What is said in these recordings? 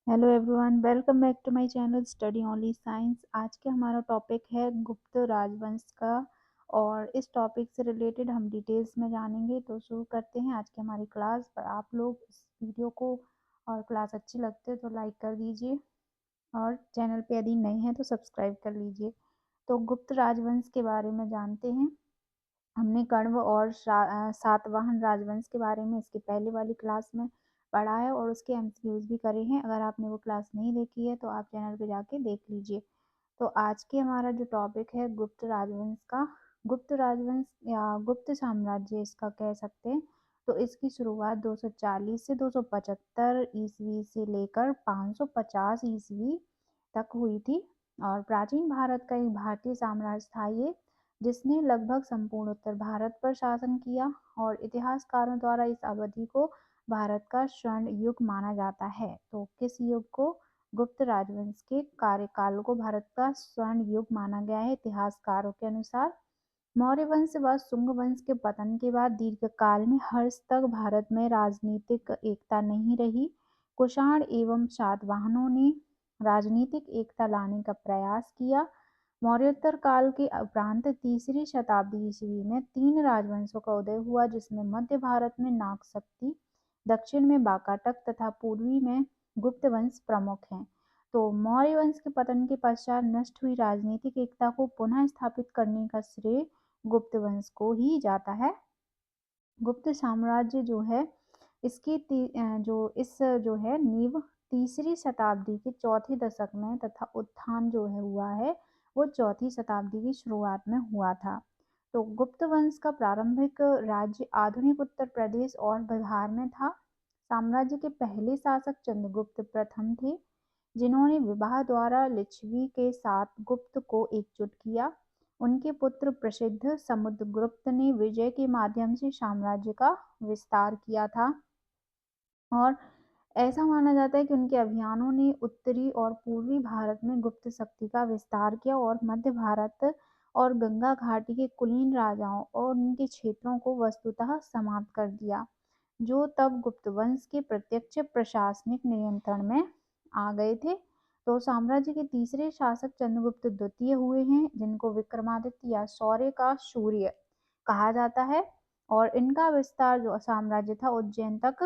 Hello everyone, welcome back to my channel study only science. आज के हमारा topic है गुप्त राजवंश का। और इस टॉपिक से रिलेटेड हम डिटेल्स में जानेंगे। तो शुरू करते हैं आज की हमारी क्लास। पर आप लोग इस वीडियो को और क्लास अच्छी लगती है तो लाइक कर दीजिए, और चैनल पे यदि नए हैं तो सब्सक्राइब कर लीजिए। तो गुप्त राजवंश के बारे में जानते हैं। हमने कण्व और सातवाहन राजवंश के बारे में इसके पहले वाली क्लास में पढ़ा है और उसके एमसीक्यूज भी करे हैं। अगर आपने वो क्लास नहीं देखी है तो आप चैनल पे जाके देख लीजिए। तो आज के हमारा जो टॉपिक है गुप्त राजवंश का। गुप्त राजवंश या गुप्त साम्राज्य इसका कह सकते हैं। तो इसकी शुरुआत 240 से 275 ईस्वी से लेकर 550 ईस्वी तक हुई थी। और प्राचीन भारत का एक भारतीय साम्राज्य था ये, जिसने लगभग संपूर्ण उत्तर भारत पर शासन किया। और इतिहासकारों द्वारा इस अवधि को भारत का स्वर्ण युग माना जाता है। तो किस युग को? गुप्त राजवंश के कार्यकाल को भारत का स्वर्ण युग माना गया है इतिहासकारों के अनुसार। मौर्य वंश व शुंग वंश के पतन के बाद दीर्घकाल में हर्ष तक भारत में राजनीतिक एकता नहीं रही। कुषाण एवं सातवाहनों ने राजनीतिक एकता लाने का प्रयास किया। मौर्योत्तर काल के उपरांत तीसरी शताब्दी ईस्वी में 3 राजवंशों का उदय हुआ, जिसमें मध्य भारत में नागशक्ति, दक्षिण में बाकाटक तथा पूर्वी में गुप्त वंश प्रमुख हैं। तो मौर्य वंश के पतन के पश्चात नष्ट हुई राजनीतिक एकता को पुनः स्थापित करने का श्रेय गुप्त वंश को ही जाता है। गुप्त साम्राज्य जो है इसकी जो है नींव तीसरी शताब्दी के चौथे दशक में तथा उत्थान जो है हुआ है वो चौथी शताब्दी की शुरुआत में हुआ था। तो गुप्त वंश का प्रारंभिक राज्य आधुनिक उत्तर प्रदेश और बिहार में था। साम्राज्य के पहले शासक चंद्रगुप्त प्रथम थे, जिन्होंने विवाह द्वारा लिच्छवी के साथ गुप्त को एकजुट किया। उनके पुत्र प्रसिद्ध समुद्रगुप्त ने विजय के माध्यम से साम्राज्य का विस्तार किया था। और ऐसा माना जाता है कि उनके अभियानों ने उत्तरी और पूर्वी भारत में गुप्त शक्ति का विस्तार किया और मध्य भारत और गंगा घाटी के कुलीन राजाओं और उनके क्षेत्रों को वस्तुतः समाप्त कर दिया, जो तब गुप्त वंश के प्रत्यक्ष प्रशासनिक नियंत्रण में आ गए थे। तो साम्राज्य के तीसरे शासक चंद्रगुप्त द्वितीय हुए हैं, जिनको विक्रमादित्य या शौर्य का सूर्य कहा जाता है। और इनका विस्तार जो साम्राज्य था उज्जैन तक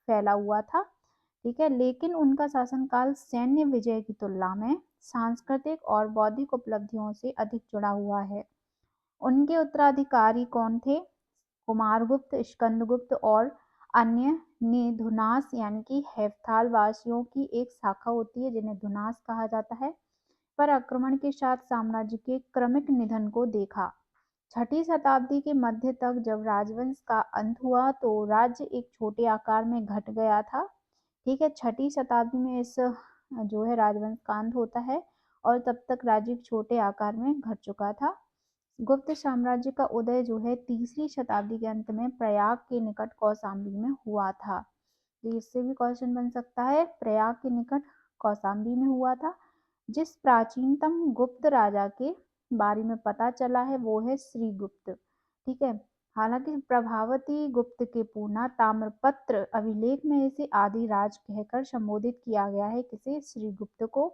फैला हुआ था। ठीक है, लेकिन उनका शासनकाल सैन्य विजय की तुलना में सांस्कृतिक और बौद्धिक उपलब्धियों से अधिक जुड़ा हुआ है। उनके उत्तराधिकारी कौन थे? कुमारगुप्त, स्कंदगुप्त और अन्य ने धुनास यानी कि हैफ्ताल वासियों की एक शाखा होती है जिन्हें धुनास कहा जाता है, पर आक्रमण के साथ साम्राज्य के क्रमिक निधन को देखा। छठी शताब्दी के मध्य तक जब राजवंश का अंत हुआ तो राज्य एक छोटे आकार में घट गया था। ठीक है, छठी शताब्दी में इस जो है राजवंश का अंत होता है और तब तक राज्य एक छोटे आकार में घट चुका था। गुप्त साम्राज्य का उदय जो है तीसरी शताब्दी के अंत में प्रयाग के निकट कौशाम्बी में हुआ था। तो इससे भी क्वेश्चन बन सकता है, प्रयाग के निकट कौशाम्बी में हुआ था। जिस प्राचीनतम गुप्त राजा के बारे में पता चला है वो है श्रीगुप्त। ठीक है, हालांकि प्रभावती गुप्त के पूर्णा ताम्रपत्र अभिलेख में इसे आदि राज कहकर संबोधित किया गया है, किसे? श्रीगुप्त को।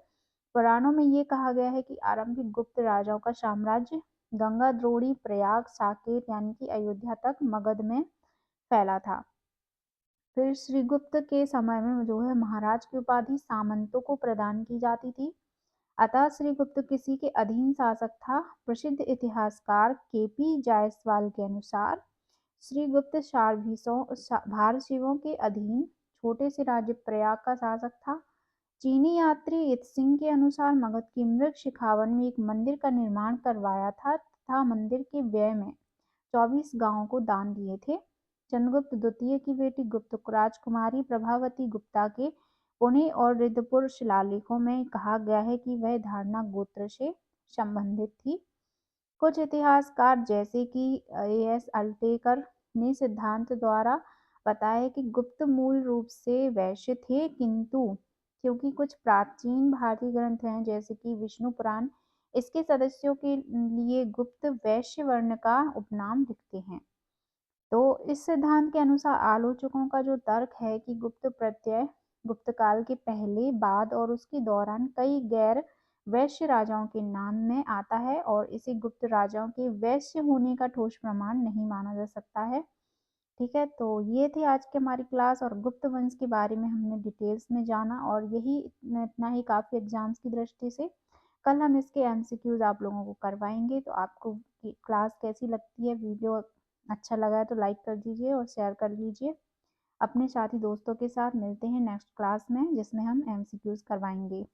पुराणों में ये कहा गया है कि आरंभिक गुप्त राजाओं का साम्राज्य गंगा द्रोणी प्रयाग साकेत यानी कि अयोध्या तक मगध में फैला था। फिर श्रीगुप्त के समय में जो है महाराज की उपाधि सामंतों को प्रदान की जाती थी, अतः श्रीगुप्त किसी के अधीन शासक था। प्रसिद्ध इतिहासकार केपी जायसवाल के अनुसार श्रीगुप्त भारशिवों के अधीन छोटे से राज्य प्रयाग का शासक था। चीनी यात्री इत्सिंग के अनुसार मगध की मृग शिखावन में एक मंदिर का निर्माण करवाया था तथा मंदिर के व्यय में 24 गांवों को दान दिए थे। चंद्रगुप्त द्वितीय की बेटी गुप्त राजकुमारी प्रभावती गुप्ता के पुणे और रिद्धपुर शिलालेखों में कहा गया है कि वह धारणा गोत्र से संबंधित थी। कुछ इतिहासकार जैसे कि एएस अल्टेकर ने सिद्धांत द्वारा बताया कि गुप्त मूल रूप से वैश्य थे, किंतु क्योंकि कुछ प्राचीन भारतीय ग्रंथ हैं जैसे कि विष्णु पुराण इसके सदस्यों के लिए गुप्त वैश्य वर्ण का उपनाम लिखते हैं। तो इस सिद्धांत के अनुसार आलोचकों का जो तर्क है कि गुप्त प्रत्यय गुप्त काल के पहले, बाद और उसके दौरान कई गैर वैश्य राजाओं के नाम में आता है और इसे गुप्त राजाओं के वैश्य होने का ठोस प्रमाण नहीं माना जा सकता है। ठीक है, तो ये थी आज की हमारी क्लास और गुप्त वंश के बारे में हमने डिटेल्स में जाना और यही इतना ही काफ़ी एग्जाम्स की दृष्टि से। कल हम इसके एमसीक्यूज आप लोगों को करवाएंगे। तो आपको क्लास कैसी लगती है, वीडियो अच्छा लगा है तो लाइक कर दीजिए और शेयर कर लीजिए अपने साथी दोस्तों के साथ। मिलते हैं नेक्स्ट क्लास में जिसमें हम एमसीक्यूज करवाएंगे।